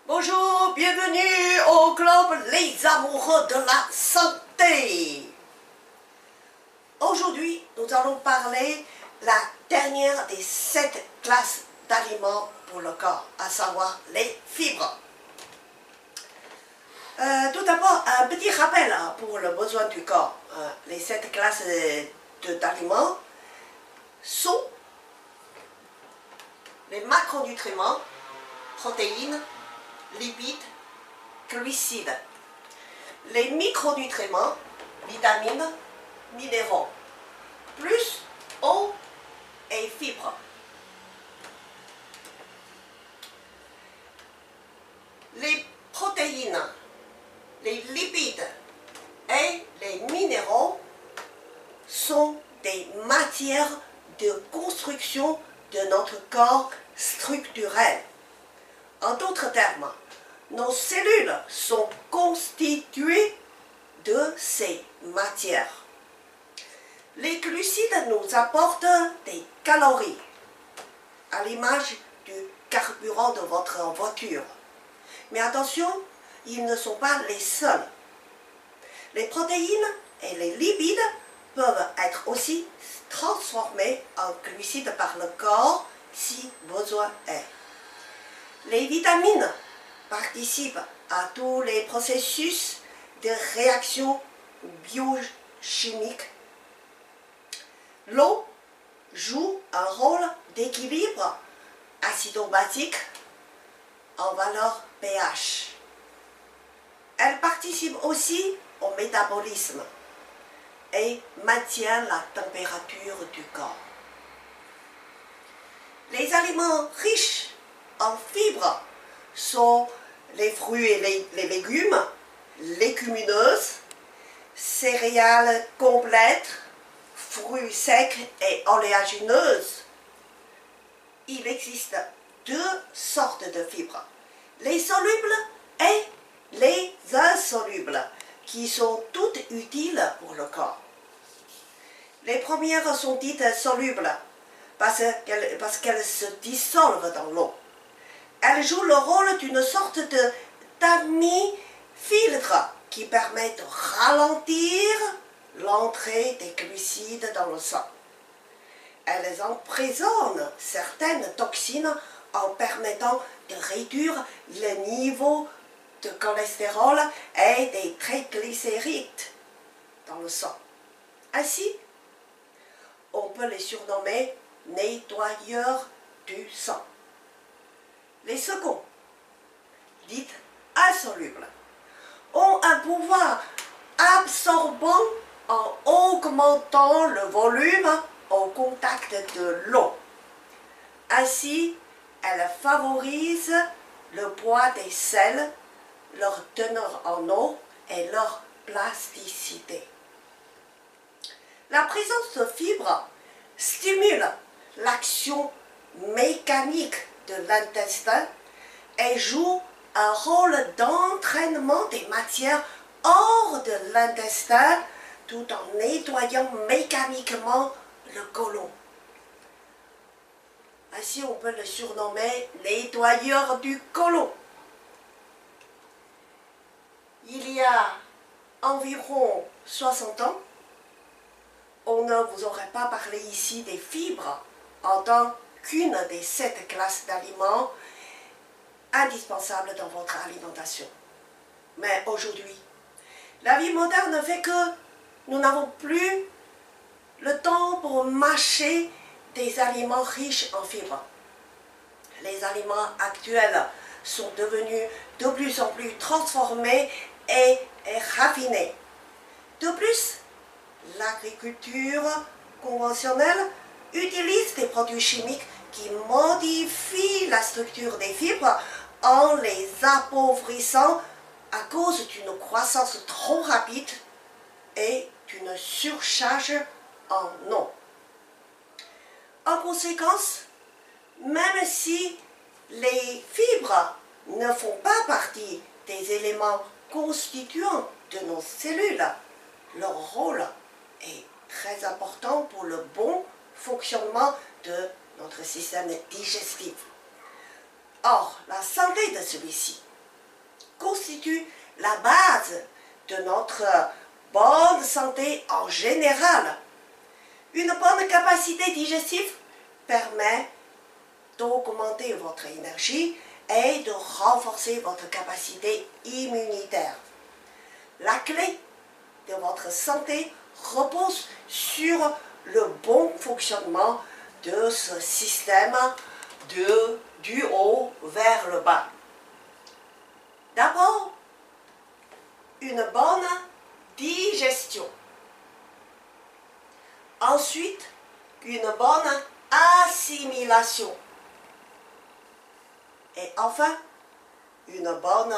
Bonjour, bienvenue au club Les Amoureux de la Santé. Aujourd'hui, nous allons parler de la dernière des 7 classes d'aliments pour le corps, à savoir les fibres. Tout d'abord, un petit rappel pour le besoin du corps. Les 7 classes d'aliments sont les macronutriments, protéines, lipides, glucides. Les micronutriments, vitamines, minéraux, plus eau et fibres. Les protéines, les lipides et les minéraux sont des matières de construction de notre corps structurel. En d'autres termes, nos cellules sont constituées de ces matières. Les glucides nous apportent des calories, à l'image du carburant de votre voiture. Mais attention, ils ne sont pas les seuls. Les protéines et les lipides peuvent être aussi transformés en glucides par le corps si besoin est. Les vitamines participent à tous les processus de réaction biochimique. L'eau joue un rôle d'équilibre acido-basique en valeur pH. Elle participe aussi au métabolisme et maintient la température du corps. Les aliments riches en fibres sont les fruits et les légumes, légumineuses, céréales complètes, fruits secs et oléagineuses. Il existe 2 sortes de fibres, les solubles et les insolubles, qui sont toutes utiles pour le corps. Les premières sont dites solubles parce qu'elles se dissolvent dans l'eau. Elles jouent le rôle d'une sorte d'amis filtre qui permet de ralentir l'entrée des glucides dans le sang. Elles emprisonnent certaines toxines en permettant de réduire le niveau de cholestérol et des triglycérides dans le sang. Ainsi, on peut les surnommer nettoyeurs du sang. Les seconds, dites insolubles, ont un pouvoir absorbant en augmentant le volume au contact de l'eau. Ainsi, elles favorisent le poids des selles, leur teneur en eau et leur plasticité. La présence de fibres stimule l'action mécanique de l'intestin et joue un rôle d'entraînement des matières hors de l'intestin tout en nettoyant mécaniquement le côlon. Ainsi, on peut le surnommer nettoyeur du côlon. Il y a environ 60 ans, on ne vous aurait pas parlé ici des fibres en tant qu'une des 7 classes d'aliments indispensables dans votre alimentation. Mais aujourd'hui, la vie moderne fait que nous n'avons plus le temps pour mâcher des aliments riches en fibres. Les aliments actuels sont devenus de plus en plus transformés et raffinés. De plus, l'agriculture conventionnelle utilise des produits chimiques qui modifient la structure des fibres en les appauvrissant à cause d'une croissance trop rapide et d'une surcharge en eau. En conséquence, même si les fibres ne font pas partie des éléments constituants de nos cellules, leur rôle est très important pour le bon fonctionnement de notre système digestif. Or, la santé de celui-ci constitue la base de notre bonne santé en général. Une bonne capacité digestive permet d'augmenter votre énergie et de renforcer votre capacité immunitaire. La clé de votre santé repose sur le bon fonctionnement de ce système du haut vers le bas. D'abord, une bonne digestion. Ensuite, une bonne assimilation. Et enfin, une bonne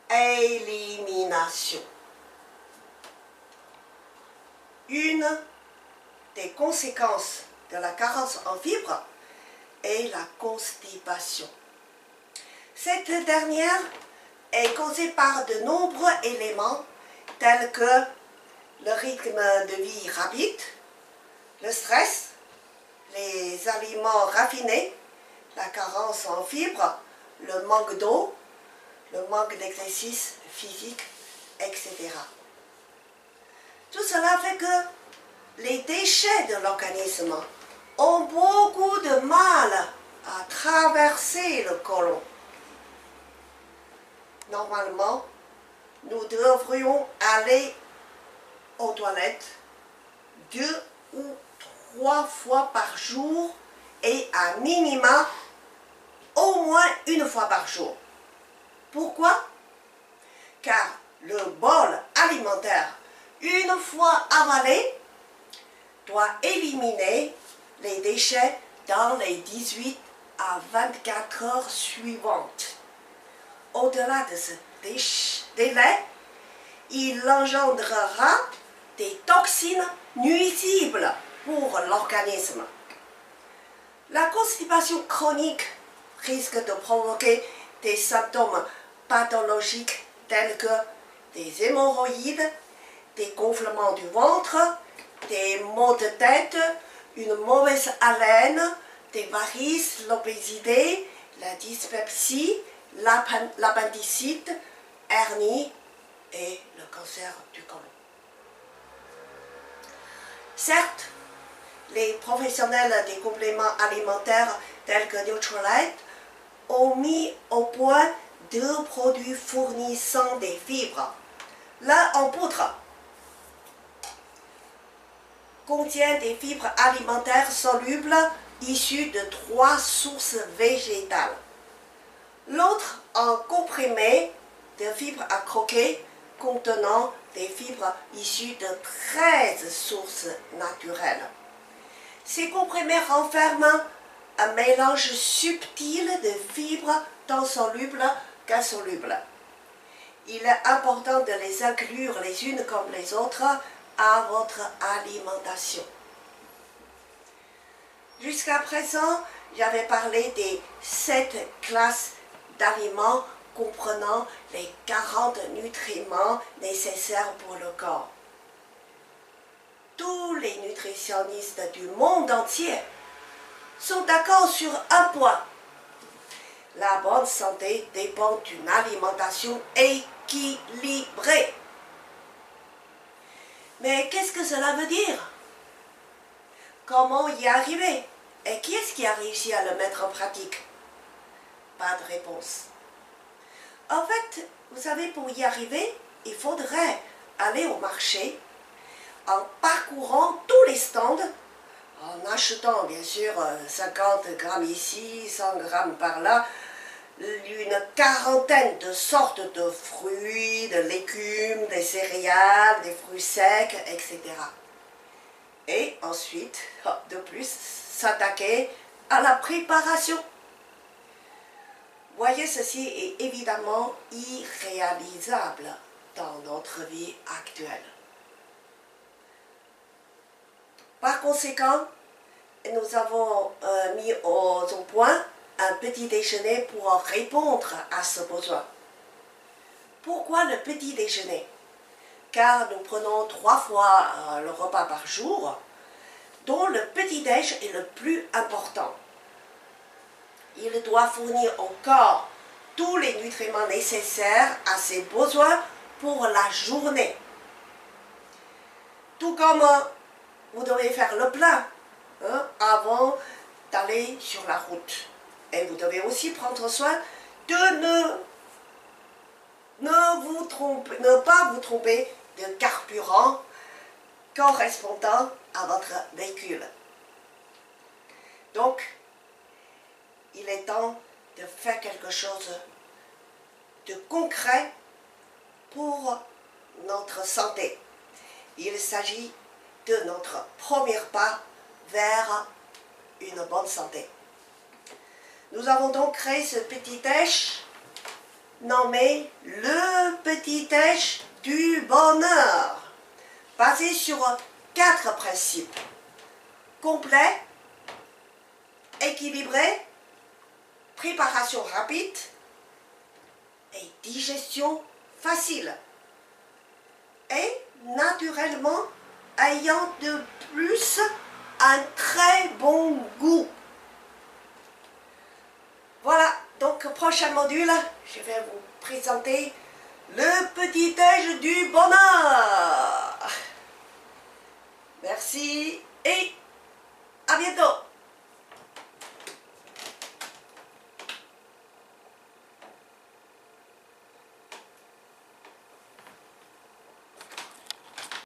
élimination. Une des conséquences de la carence en fibres est la constipation. Cette dernière est causée par de nombreux éléments tels que le rythme de vie rapide, le stress, les aliments raffinés, la carence en fibres, le manque d'eau, le manque d'exercice physique, etc. Tout cela fait que les déchets de l'organisme ont beaucoup de mal à traverser le côlon. Normalement, nous devrions aller aux toilettes 2 ou 3 fois par jour et à minima au moins une fois par jour. Pourquoi? Car le bol alimentaire, une fois avalé, doit éliminer les déchets dans les 18 à 24 heures suivantes. Au-delà de ce délai, il engendrera des toxines nuisibles pour l'organisme. La constipation chronique risque de provoquer des symptômes pathologiques tels que des hémorroïdes, des gonflements du ventre, des maux de tête, une mauvaise haleine, des varices, l'obésité, la dyspepsie, l'appendicite, hernie et le cancer du côlon. Certes, les professionnels des compléments alimentaires tels que Nutrilite ont mis au point 2 produits fournissant des fibres. L'un en poudre contient des fibres alimentaires solubles issues de 3 sources végétales. L'autre en comprimé de fibres à croquer contenant des fibres issues de 13 sources naturelles. Ces comprimés renferment un mélange subtil de fibres tant solubles qu'insolubles. Il est important de les inclure les unes comme les autres à votre alimentation. Jusqu'à présent, j'avais parlé des 7 classes d'aliments comprenant les 40 nutriments nécessaires pour le corps. Tous les nutritionnistes du monde entier sont d'accord sur un point. La bonne santé dépend d'une alimentation équilibrée. Mais qu'est-ce que cela veut dire? Comment y arriver? Et qui est-ce qui a réussi à le mettre en pratique? Pas de réponse. En fait, vous savez, pour y arriver, il faudrait aller au marché en parcourant tous les stands, en achetant bien sûr 50 grammes ici, 100 grammes par là, une quarantaine de sortes de fruits, de légumes, des céréales, des fruits secs, etc. Et ensuite, de plus, s'attaquer à la préparation. Voyez, ceci est évidemment irréalisable dans notre vie actuelle. Par conséquent, nous avons mis au point un petit déjeuner pour répondre à ce besoin. Pourquoi le petit déjeuner? Car nous prenons 3 fois le repas par jour, dont le petit-déj est le plus important. Il doit fournir au corps tous les nutriments nécessaires à ses besoins pour la journée. Tout comme vous devez faire le plein avant d'aller sur la route. Et vous devez aussi prendre soin de ne pas vous tromper de carburant correspondant à votre véhicule. Donc, il est temps de faire quelque chose de concret pour notre santé. Il s'agit de notre premier pas vers une bonne santé. Nous avons donc créé ce petit déj nommé le petit déj du bonheur, basé sur 4 principes: complet, équilibré, préparation rapide et digestion facile. Et naturellement, ayant de plus un très bon goût. Voilà, donc prochain module, je vais vous présenter le petit déj du bonheur. Merci et à bientôt.